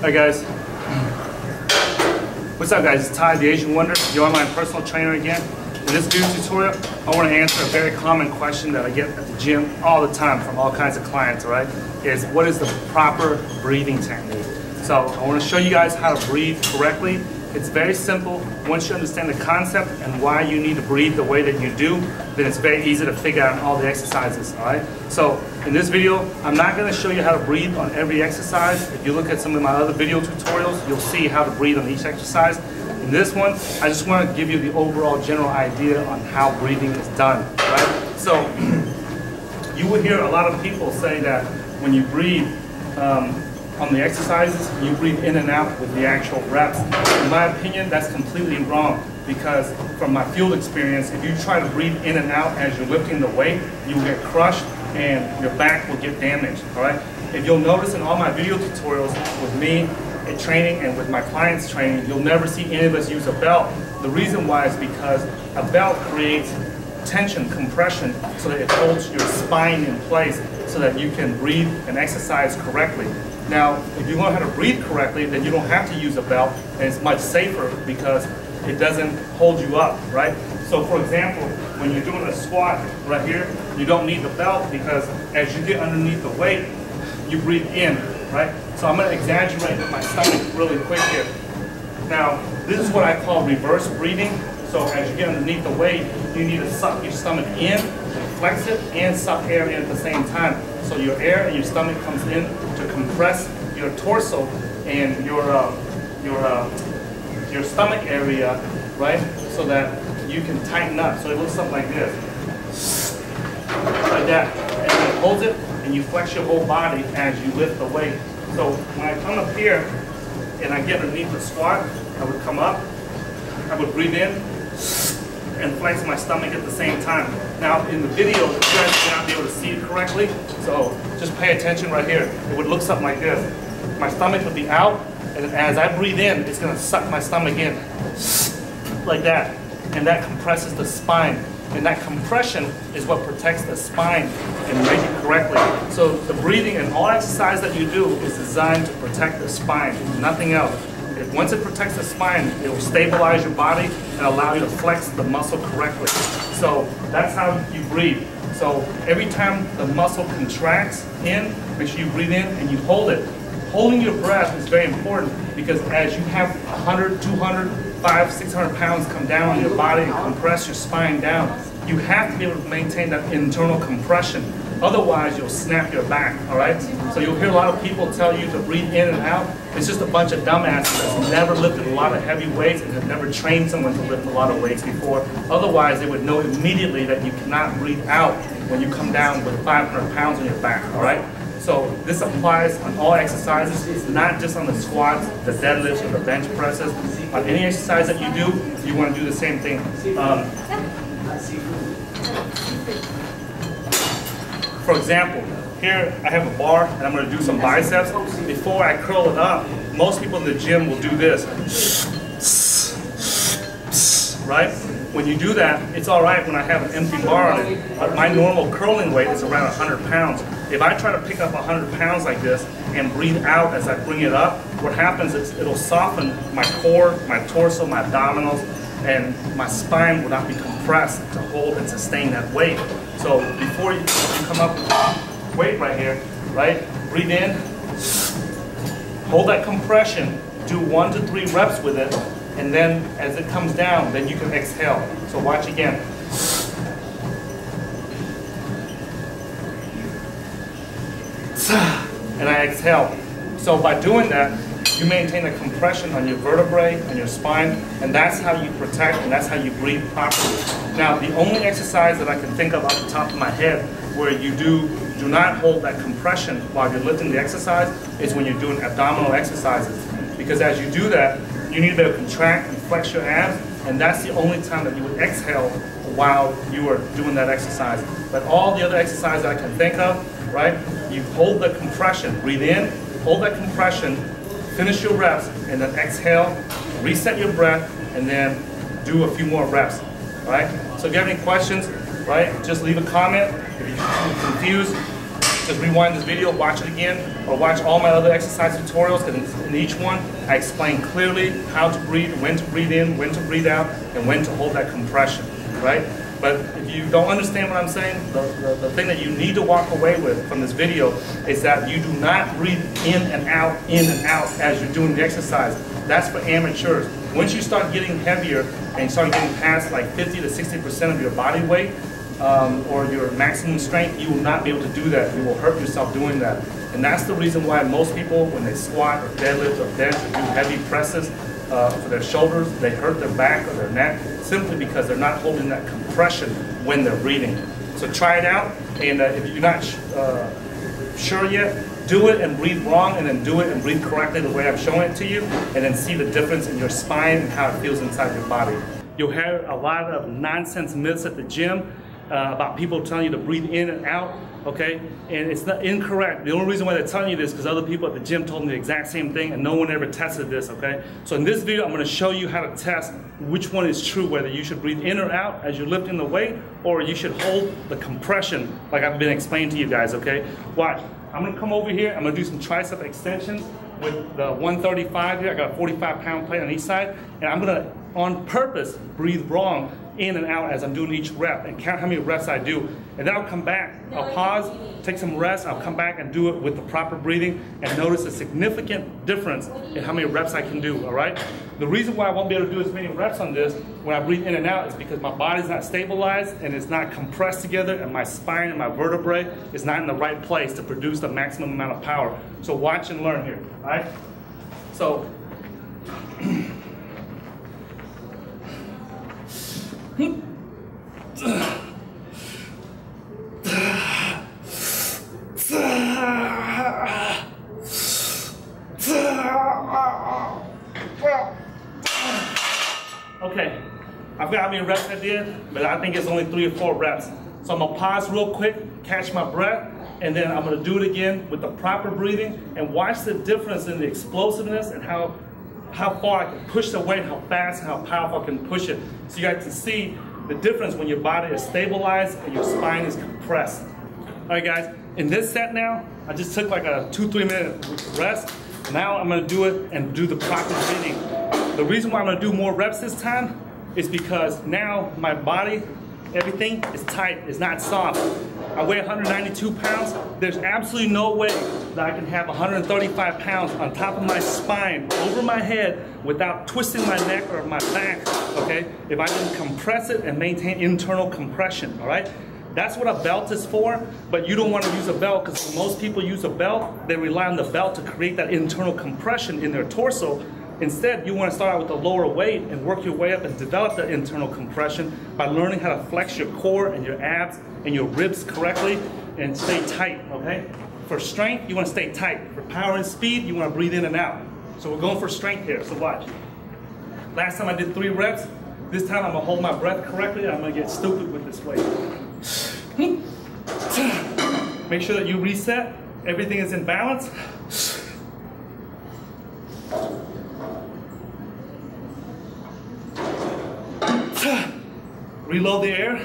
Hi guys. What's up guys, it's Ty, the Asian Wonder, your online personal trainer again. In this video tutorial, I want to answer a very common question that I get at the gym all the time from all kinds of clients, all right? Is what is the proper breathing technique? So I want to show you guys how to breathe correctly. It's very simple. Once you understand the concept and why you need to breathe the way that you do, then it's very easy to figure out all the exercises, all right? So in this video, I'm not going to show you how to breathe on every exercise. If you look at some of my other video tutorials, you'll see how to breathe on each exercise. In this one, I just want to give you the overall general idea on how breathing is done, right? So you will hear a lot of people say that when you breathe, on the exercises, you breathe in and out with the actual reps. In my opinion, that's completely wrong because from my field experience, if you try to breathe in and out as you're lifting the weight, you will get crushed and your back will get damaged, all right? If you'll notice in all my video tutorials with me in training and with my clients training, you'll never see any of us use a belt. The reason why is because a belt creates tension, compression, so that it holds your spine in place so that you can breathe and exercise correctly. Now, if you learn how to breathe correctly, then you don't have to use a belt, and it's much safer because it doesn't hold you up, right? So for example, when you're doing a squat right here, you don't need the belt because as you get underneath the weight, you breathe in, right? So I'm gonna exaggerate with my stomach really quick here. Now, this is what I call reverse breathing. So as you get underneath the weight, you need to suck your stomach in, flex it, and suck air in at the same time. So your air and your stomach comes in to compress your torso and your stomach area, right? So that you can tighten up. So it looks something like this, like that. And then it holds it, and you flex your whole body as you lift the weight. So when I come up here and I get underneath the squat, I would come up, I would breathe in, and flex my stomach at the same time. Now in the video, you guys may not be able to see it correctly, so just pay attention right here. It would look something like this. My stomach would be out, and as I breathe in, it's gonna suck my stomach in, like that. And that compresses the spine. And that compression is what protects the spine and make it correctly. So the breathing in all exercise that you do is designed to protect the spine, nothing else. Once it protects the spine, it will stabilize your body and allow you to flex the muscle correctly. So that's how you breathe. So every time the muscle contracts in, make sure you breathe in and you hold it. Holding your breath is very important because as you have 100, 200, 500, 600 pounds come down on your body and compress your spine down, you have to be able to maintain that internal compression. Otherwise, you'll snap your back, all right? So you'll hear a lot of people tell you to breathe in and out. It's just a bunch of dumbasses that's never lifted a lot of heavy weights and have never trained someone to lift a lot of weights before. Otherwise, they would know immediately that you cannot breathe out when you come down with 500 pounds on your back, all right? So this applies on all exercises. It's not just on the squats, the deadlifts, or the bench presses. On any exercise that you do, you want to do the same thing. For example, here I have a bar and I'm going to do some biceps. Before I curl it up, most people in the gym will do this, right? When you do that, it's all right when I have an empty bar on it, but my normal curling weight is around 100 pounds. If I try to pick up 100 pounds like this and breathe out as I bring it up, what happens is it'll soften my core, my torso, my abdominals, and my spine will not be compressed to hold and sustain that weight. So before you come up with weight right here, right? Breathe in, hold that compression, do 1 to 3 reps with it, and then as it comes down, then you can exhale. So watch again. And I exhale. So by doing that, you maintain a compression on your vertebrae and your spine, and that's how you protect and that's how you breathe properly. Now, the only exercise that I can think of off the top of my head where you do not hold that compression while you're lifting the exercise is when you're doing abdominal exercises. Because as you do that, you need to be able to contract and flex your abs, and that's the only time that you would exhale while you are doing that exercise. But all the other exercises I can think of, right, you hold the compression, breathe in, hold that compression, finish your reps, and then exhale, reset your breath, and then do a few more reps, right? So if you have any questions, right, just leave a comment. If you're confused, just rewind this video, watch it again, or watch all my other exercise tutorials, because in each one, I explain clearly how to breathe, when to breathe in, when to breathe out, and when to hold that compression, right? But if you don't understand what I'm saying, the thing that you need to walk away with from this video is that you do not breathe in and out as you're doing the exercise. That's for amateurs. Once you start getting heavier and you start getting past like 50 to 60% of your body weight or your maximum strength, you will not be able to do that. You will hurt yourself doing that. And that's the reason why most people, when they squat or deadlift or bench or do heavy presses for their shoulders, they hurt their back or their neck simply because they're not holding that compression when they're breathing. So try it out, and if you're not sure yet, do it and breathe wrong, and then do it and breathe correctly the way I'm showing it to you, and then see the difference in your spine and how it feels inside your body. You'll hear a lot of nonsense myths at the gym about people telling you to breathe in and out, okay? And it's not incorrect. The only reason why they're telling you this is because other people at the gym told me the exact same thing, and no one ever tested this, okay? So in this video, I'm gonna show you how to test which one is true, whether you should breathe in or out as you're lifting the weight, or you should hold the compression like I've been explaining to you guys, okay? Watch. I'm gonna come over here, I'm gonna do some tricep extensions with the 135 here. I got a 45-pound plate on each side, and I'm gonna, on purpose, breathe wrong in and out as I'm doing each rep and count how many reps I do. And then I'll come back, I'll pause, take some rest, I'll come back and do it with the proper breathing and notice a significant difference in how many reps I can do, all right? The reason why I won't be able to do as many reps on this when I breathe in and out is because my body's not stabilized and it's not compressed together, and my spine and my vertebrae is not in the right place to produce the maximum amount of power. So watch and learn here, all right? So, okay, I've got how many reps I did, but I think it's only 3 or 4 reps. So I'm gonna pause real quick, catch my breath, and then I'm gonna do it again with the proper breathing, and watch the difference in the explosiveness and how far I can push the weight, how fast and how powerful I can push it. So you guys can see the difference when your body is stabilized and your spine is compressed. All right guys, in this set now, I just took like a 2-3 minute rest. Now I'm gonna do it and do the proper breathing. The reason why I'm gonna do more reps this time is because now my body, everything is tight, it's not soft. I weigh 192 pounds. There's absolutely no way that I can have 135 pounds on top of my spine, over my head, without twisting my neck or my back, okay? If I didn't compress it and maintain internal compression, all right? That's what a belt is for, but you don't want to use a belt, because when most people use a belt, they rely on the belt to create that internal compression in their torso. Instead, you want to start out with a lower weight and work your way up and develop that internal compression by learning how to flex your core and your abs and your ribs correctly and stay tight, okay? For strength, you want to stay tight. For power and speed, you want to breathe in and out. So we're going for strength here, so watch. Last time I did 3 reps. This time I'm going to hold my breath correctly, and I'm going to get stupid with this weight. Make sure that you reset. Everything is in balance. Reload the air.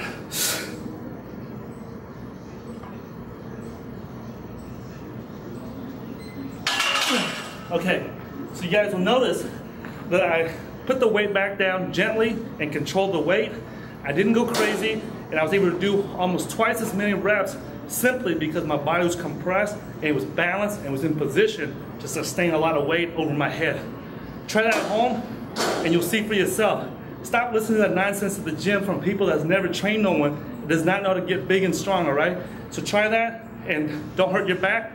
Okay, so you guys will notice that I put the weight back down gently and controlled the weight. I didn't go crazy, and I was able to do almost twice as many reps simply because my body was compressed and it was balanced and was in position to sustain a lot of weight over my head. Try that at home and you'll see for yourself. Stop listening to that nonsense at the gym from people that's never trained no one, does not know how to get big and strong, all right? So try that and don't hurt your back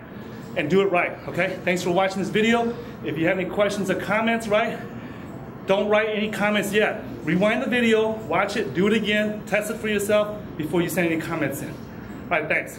and do it right, okay? Thanks for watching this video. If you have any questions or comments, right? Don't write any comments yet. Rewind the video, watch it, do it again, test it for yourself before you send any comments in. All right, thanks.